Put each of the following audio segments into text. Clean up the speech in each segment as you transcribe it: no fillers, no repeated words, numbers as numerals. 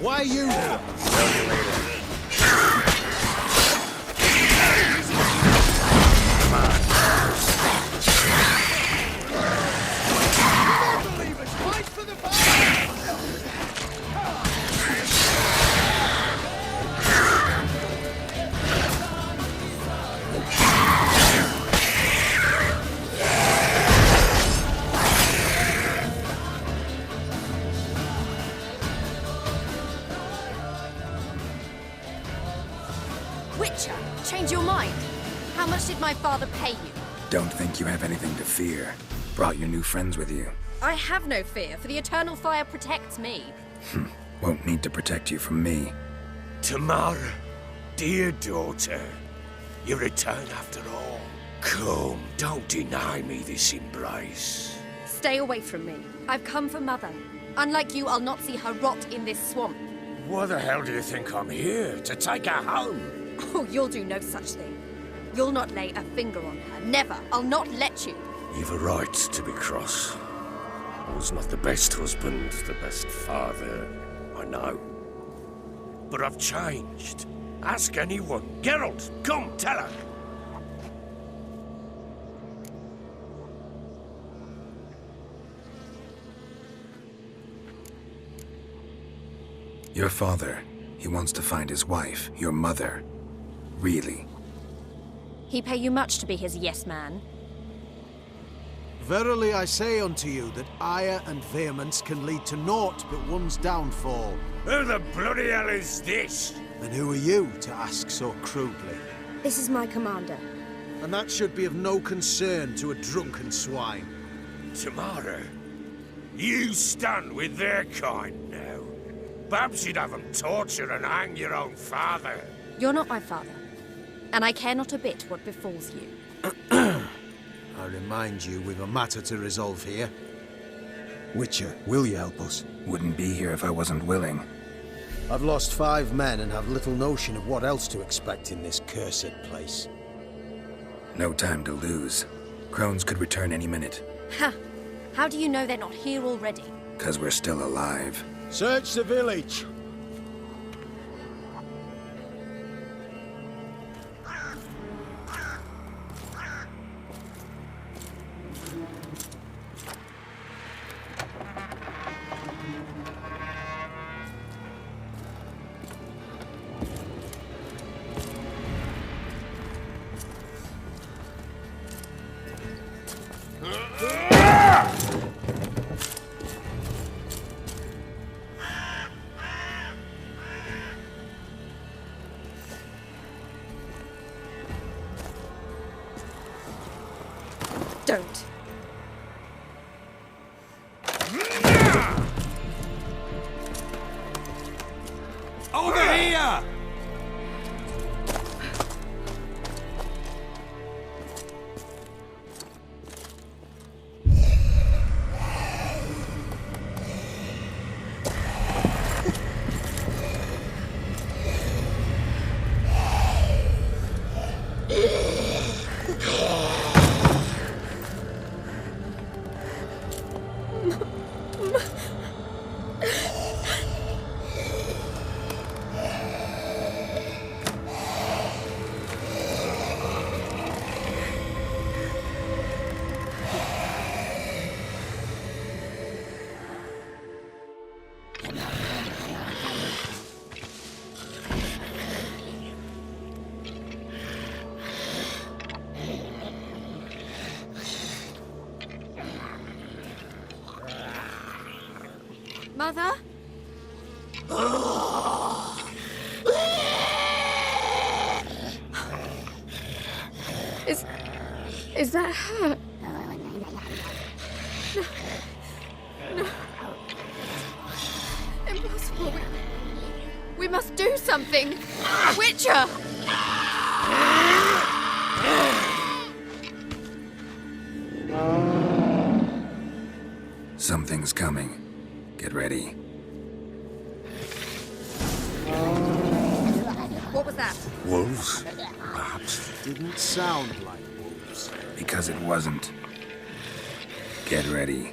Why are you here? Tell you later. Come on. Believers, fight for the fire! Witcher, change your mind. How much did my father pay you? Don't think you have anything to fear. Brought your new friends with you. I have no fear, for the eternal fire protects me. Won't need to protect you from me. Tamara, dear daughter, you return after all. Come, don't deny me this embrace. Stay away from me. I've come for Mother. Unlike you, I'll not see her rot in this swamp. Why the hell do you think I'm here? To take her home? Oh, you'll do no such thing. You'll not lay a finger on her. Never. I'll not let you. You've a right to be cross. I was not the best husband, the best father, I know. But I've changed. Ask anyone. Geralt, come, tell her. Your father, he wants to find his wife, your mother. Really? He pay you much to be his yes man. Verily I say unto you that ire and vehemence can lead to naught but one's downfall. Who the bloody hell is this? And who are you to ask so crudely? This is my commander. And that should be of no concern to a drunken swine. Tamara, you stand with their kind now. Perhaps you'd have them torture and hang your own father. You're not my father, and I care not a bit what befalls you. I remind you, we've a matter to resolve here. Witcher, will you help us? Wouldn't be here if I wasn't willing. I've lost 5 men and have little notion of what else to expect in this cursed place. No time to lose. Crones could return any minute. Ha! How do you know they're not here already? 'Cause we're still alive. Search the village! Don't. Over here! Mother? Is that her? No. Impossible. We must do something. Witcher! Something's coming. Get ready. What was that? Wolves? Perhaps. Didn't sound like wolves. Because it wasn't. Get ready.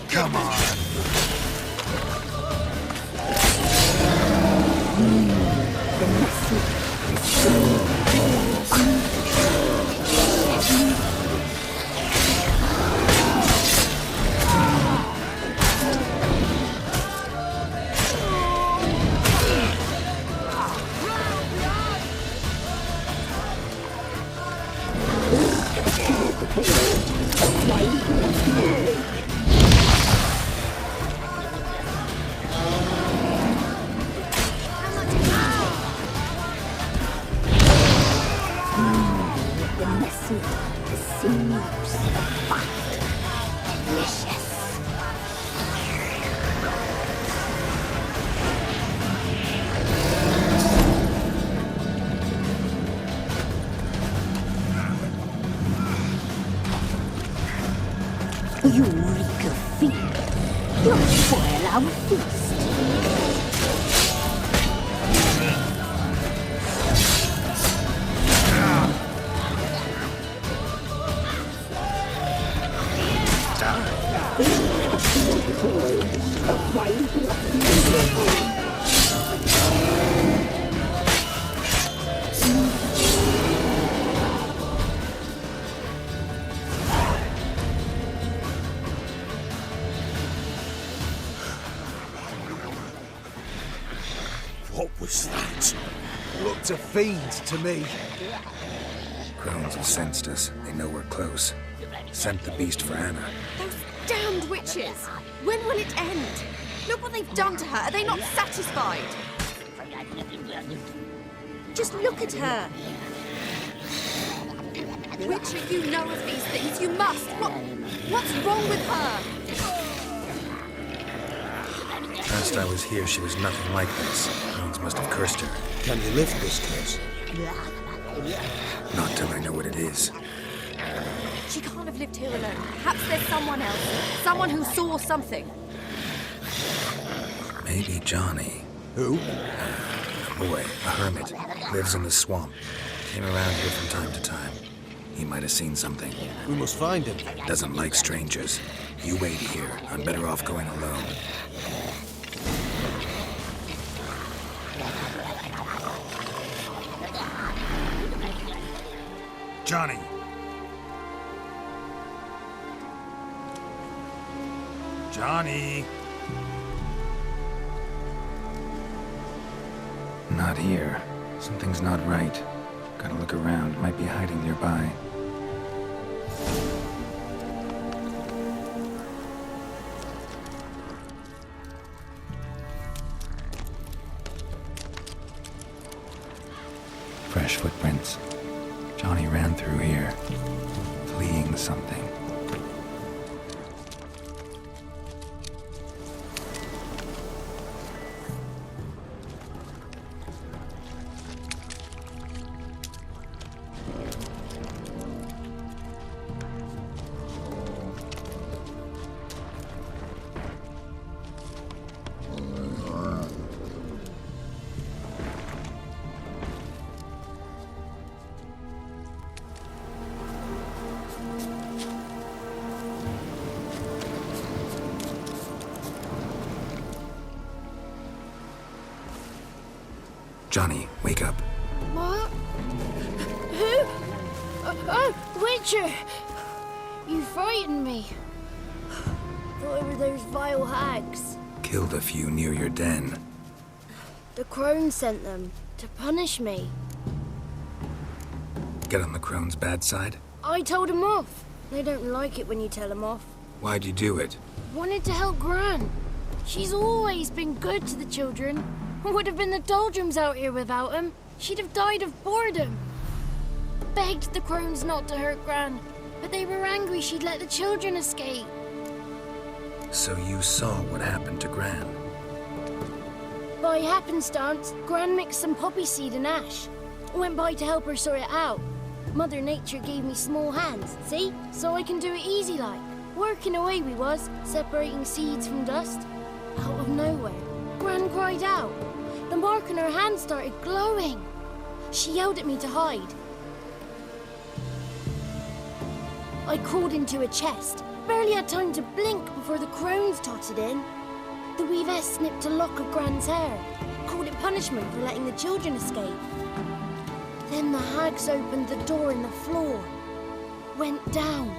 Come on. You reek of fiend. You'll spoil our feast. What was that? Looked a fiend to me. Crones have sensed us. They know we're close. Sent the beast for Anna. Those damned witches! When will it end? Look what they've done to her. Are they not satisfied? Just look at her. Witcher, you know of these things. You must. What's wrong with her? Last I was here, she was nothing like this. Crones must have cursed her. Can you lift this curse? Not till I know what it is. She can't have lived here alone. Perhaps there's someone else. Someone who saw something. Maybe Johnny. Who? A boy, a hermit. Lives in the swamp. Came around here from time to time. He might have seen something. We must find him. Doesn't like strangers. You wait here. I'm better off going alone. Johnny. Johnny. Not here. Something's not right. Gotta look around. Might be hiding nearby. Fresh footprints. Johnny ran through here, fleeing something. Johnny, wake up. What? Who? Oh, Witcher! You frightened me. Thought it were those vile hags. Killed a few near your den. The crone sent them to punish me. Get on the crone's bad side? I told them off. They don't like it when you tell them off. Why'd you do it? Wanted to help Gran. She's always been good to the children. Would have been the doldrums out here without him. She'd have died of boredom. Begged the crones not to hurt Gran, but they were angry she'd let the children escape. So you saw what happened to Gran? By happenstance, Gran mixed some poppy seed and ash. Went by to help her sort it out. Mother Nature gave me small hands, see? So I can do it easy like. Working away we was, separating seeds from dust. Out of nowhere, Gran cried out. The mark on her hand started glowing. She yelled at me to hide. I crawled into a chest. Barely had time to blink before the crones totted in. The weavess snipped a lock of Gran's hair. Called it punishment for letting the children escape. Then the hags opened the door in the floor. Went down,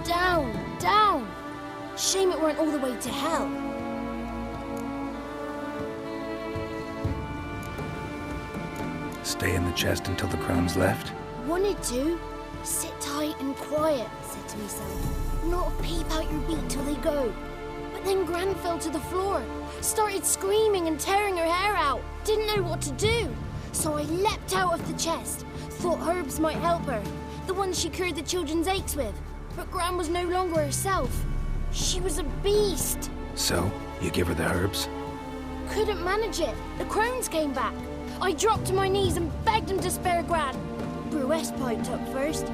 down, down. Shame it weren't all the way to hell. Stay in the chest until the crones left? Wanted to. Sit tight and quiet, said to myself. Not peep out your beak till they go. But then Gran fell to the floor. Started screaming and tearing her hair out. Didn't know what to do. So I leapt out of the chest. Thought herbs might help her. The ones she cured the children's aches with. But Gran was no longer herself. She was a beast. So, you give her the herbs? Couldn't manage it. The crones came back. I dropped to my knees and begged them to spare Gran. Bruess piped up first.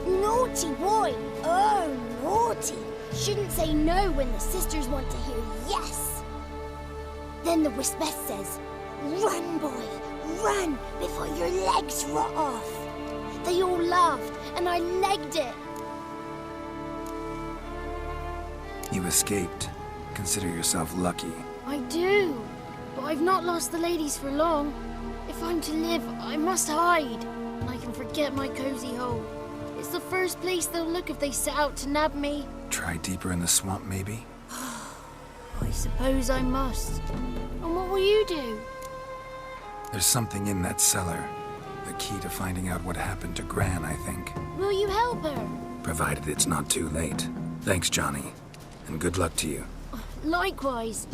Naughty boy. Oh, naughty. Shouldn't say no when the sisters want to hear yes. Then the Wispess says, run, boy, run before your legs rot off. They all laughed, and I legged it. You escaped. Consider yourself lucky. I do, but I've not lost the ladies for long. If I'm to live, I must hide. I can forget my cozy hole. It's the first place they'll look if they set out to nab me. Try deeper in the swamp, maybe? I suppose I must. And what will you do? There's something in that cellar. The key to finding out what happened to Gran, I think. Will you help her? Provided it's not too late. Thanks, Johnny. And good luck to you. Likewise.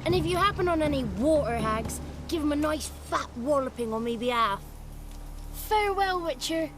And if you happen on any water hags, give them a nice fat walloping on me behalf. Farewell, Witcher.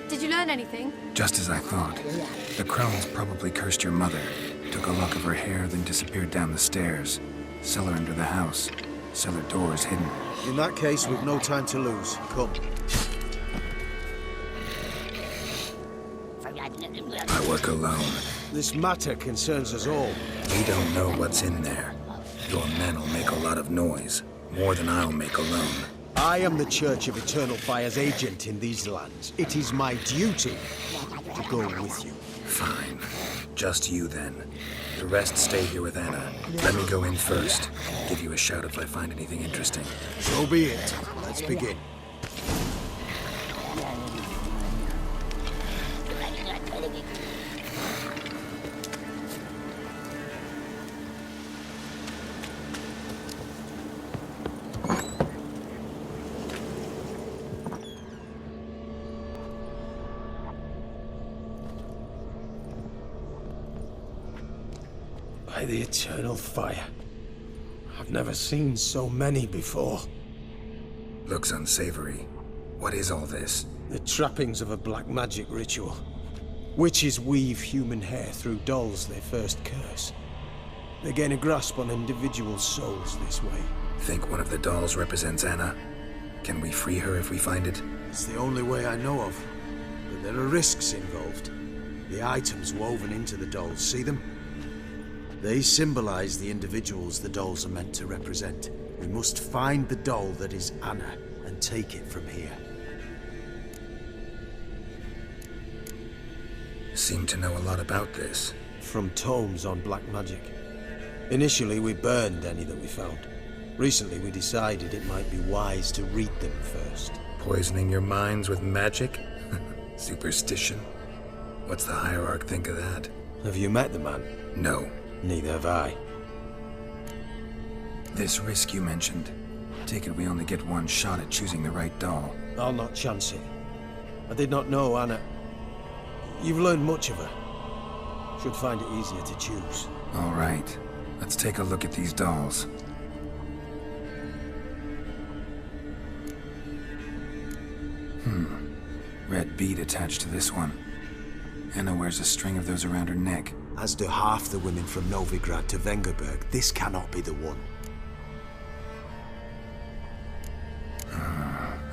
Did you learn anything? Just as I thought. The crones probably cursed your mother, took a lock of her hair, then disappeared down the stairs. Cellar under the house. Cellar doors hidden. In that case, we've no time to lose. Come. I work alone. This matter concerns us all. We don't know what's in there. Your men will make a lot of noise. More than I'll make alone. I am the Church of Eternal Fire's agent in these lands. It is my duty to go with you. Fine. Just you then. The rest stay here with Anna. Let me go in first. Give you a shout if I find anything interesting. So be it. Let's begin. By the Eternal Fire. I've never seen so many before. Looks unsavory. What is all this? The trappings of a black magic ritual. Witches weave human hair through dolls they first curse. They gain a grasp on individual souls this way. Think one of the dolls represents Anna? Can we free her if we find it? It's the only way I know of. But there are risks involved. The items woven into the dolls, see them? They symbolize the individuals the dolls are meant to represent. We must find the doll that is Anna and take it from here. Seem to know a lot about this. From tomes on black magic. Initially, we burned any that we found. Recently, we decided it might be wise to read them first. Poisoning your minds with magic? Superstition? What's the hierarch think of that? Have you met the man? No. Neither have I. This risk you mentioned. Take it we only get one shot at choosing the right doll. I'll not chance it. I did not know Anna. You've learned much of her. Should find it easier to choose. All right. Let's take a look at these dolls. Red bead attached to this one. Anna wears a string of those around her neck. As do half the women from Novigrad to Vengerberg. This cannot be the one.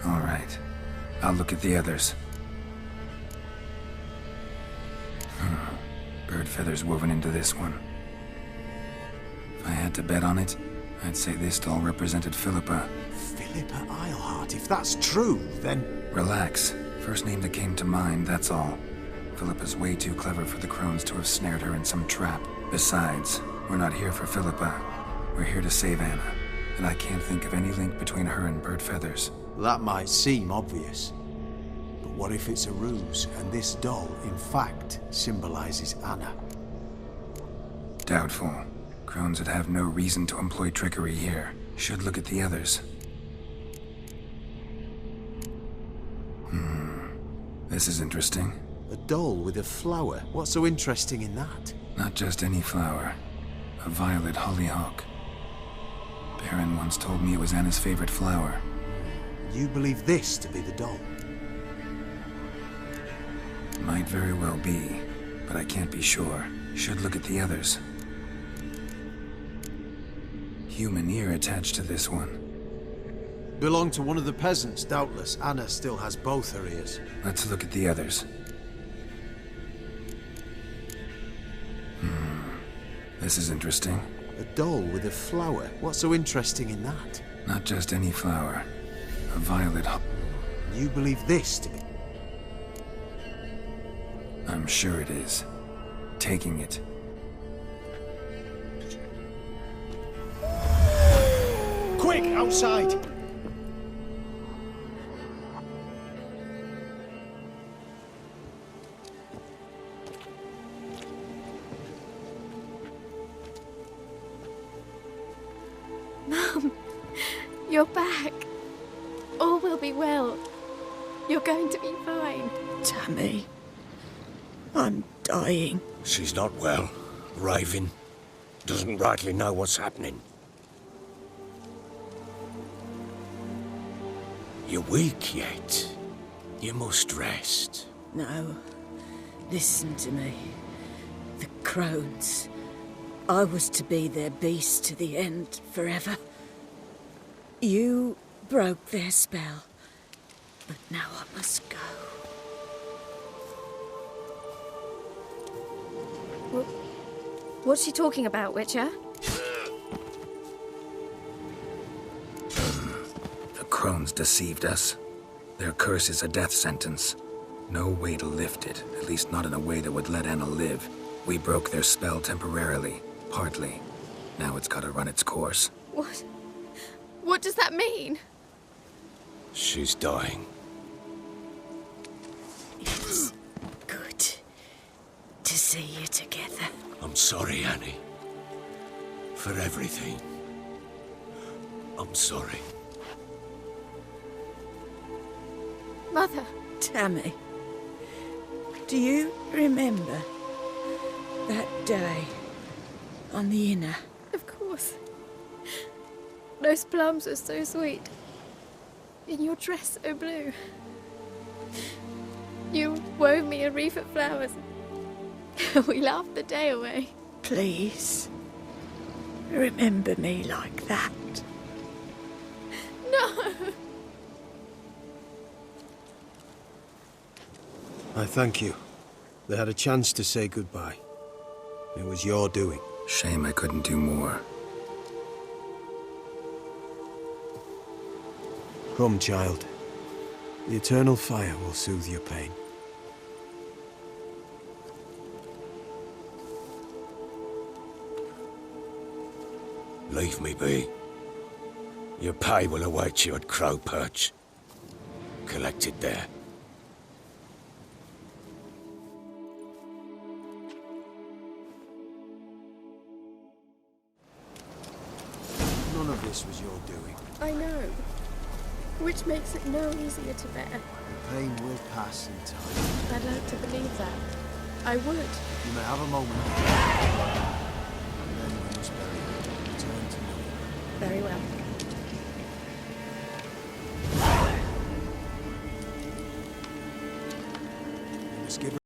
All right. I'll look at the others. Bird feathers woven into this one. If I had to bet on it, I'd say this doll represented Philippa. Philippa Eilhart, if that's true, then... Relax. First name that came to mind, that's all. Philippa's way too clever for the crones to have snared her in some trap. Besides, we're not here for Philippa. We're here to save Anna. And I can't think of any link between her and bird feathers. That might seem obvious. But what if it's a ruse, and this doll, in fact, symbolizes Anna? Doubtful. Crones would have no reason to employ trickery here. Should look at the others. This is interesting. A doll with a flower? What's so interesting in that? Not just any flower. A violet hollyhock. Baron once told me it was Anna's favorite flower. You believe this to be the doll? Might very well be, but I can't be sure. Should look at the others. Human ear attached to this one. Belonged to one of the peasants, doubtless. Anna still has both her ears. Let's look at the others. This is interesting. A doll with a flower? What's so interesting in that? Not just any flower. A violet. You believe this to be... I'm sure it is. Taking it. Quick, outside! Mum, you're back. All will be well. You're going to be fine. Tammy, I'm dying. She's not well. Raving. Doesn't rightly know what's happening. You're weak yet. You must rest. No. Listen to me. The crones. I was to be their beast to the end, forever. You broke their spell. But now I must go. What's she talking about, Witcher? The crones deceived us. Their curse is a death sentence. No way to lift it, at least not in a way that would let Anna live. We broke their spell temporarily, partly. Now it's gotta run its course. What? What does that mean? She's dying. It's good to see you together. I'm sorry, Annie. For everything. I'm sorry. Mother. Tammy, do you remember that day on the Inner? Of course. Those plums are so sweet. In your dress so blue. You wove me a wreath of flowers. We laughed the day away. Please, remember me like that. No! I thank you. They had a chance to say goodbye. It was your doing. Shame I couldn't do more. Come, child. The eternal fire will soothe your pain. Leave me be. Your pay will await you at Crow Perch. Collect it there. None of this was your doing. I know. Which makes it no easier to bear. The pain will pass in time. I'd like to believe that. I would. You may have a moment. And then we must bury her. Return to me. Very well.